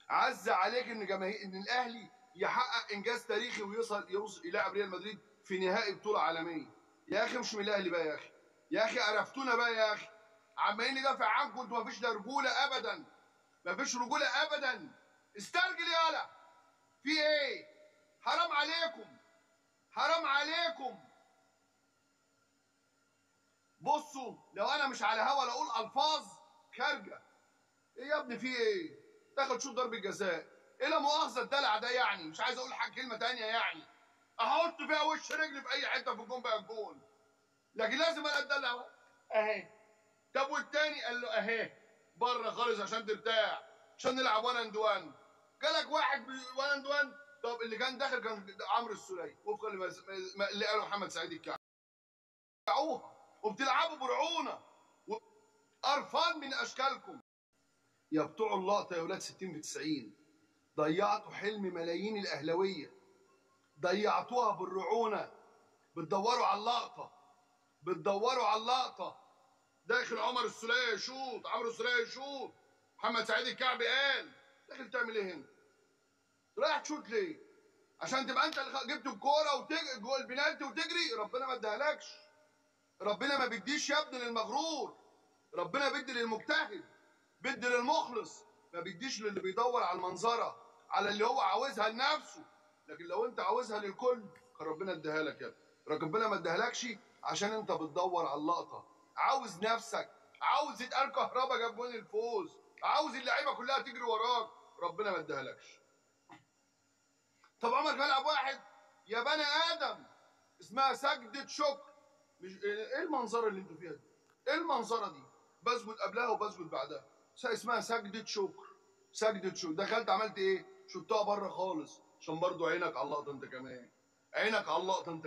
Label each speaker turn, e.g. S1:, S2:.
S1: عز عليك ان ان الاهلي يحقق انجاز تاريخي ويوصل يلاعب ريال مدريد في نهائي بطوله عالميه. يا اخي مش من الاهلي بقى يا اخي. يا اخي قرفتونا بقى يا اخي. عمالين ندافع عنكم انتوا، مفيش لا رجوله ابدا. مفيش رجوله ابدا. استرجل يالا. في ايه؟ حرام عليكم. حرام عليكم. بصوا لو انا مش على هوا لا اقول الفاظ خارجه. ايه يا ابني في ايه؟ تاخد شوط ضربه جزاء. ايه لا مؤاخذه الدلع ده يعني؟ مش عايز اقول حاجه كلمه ثانيه يعني. احط فيها وش رجلي في اي حته في الجون بقى الجون. لكن لازم انا اتدلع اهي. طب والتاني قال له اهي بره خالص عشان ترتاح، عشان نلعب وان اند وان. جالك واحد وان اند وان. طب اللي كان داخل كان عمرو السوليه وفقا اللي قاله محمد سعيد الكعبي. وبتلعبوا برعونه قرفان من اشكالكم. يا بتوع اللقطه يا ولاد 60 في 90. ضيعتوا حلم ملايين الاهلاويه. ضيعتوها بالرعونه. بتدوروا على اللقطه. بتدوروا على اللقطه. داخل عمر السوليه يشوط، عمرو السوليه يشوط، محمد سعيد الكعبي قال داخل تعمل ايه هنا؟ رايح تشوط ليه؟ عشان تبقى انت اللي جبت الكوره وتجري جوه البنالتي وتجري. ربنا ما اداهالكش. ربنا ما بيديش يا ابني للمغرور. ربنا بيدي للمجتهد، بيدي للمخلص، ما بيديش للي بيدور على المنظره، على اللي هو عاوزها لنفسه. لكن لو انت عاوزها للكل كان ربنا اداها لك يا ابني. ربنا ما اداهالكش عشان انت بتدور على اللقطه. عاوز نفسك، عاوز يتقال كهربا جاب جون الفوز، عاوز اللعيبه كلها تجري وراك. ربنا ما اداهالكش. طب عمرك ما العب واحد يا بني ادم اسمها سجده شكر. مش ايه المنظره اللي انتوا فيها دي؟ ايه المنظره دي؟ بسجد قبلها وبسجد بعدها. اسمها سجده شكر. سجده شكر. دخلت عملت ايه؟ شطها بره خالص عشان برضو عينك على اللقطه انت كمان. عينك على اللقطه انت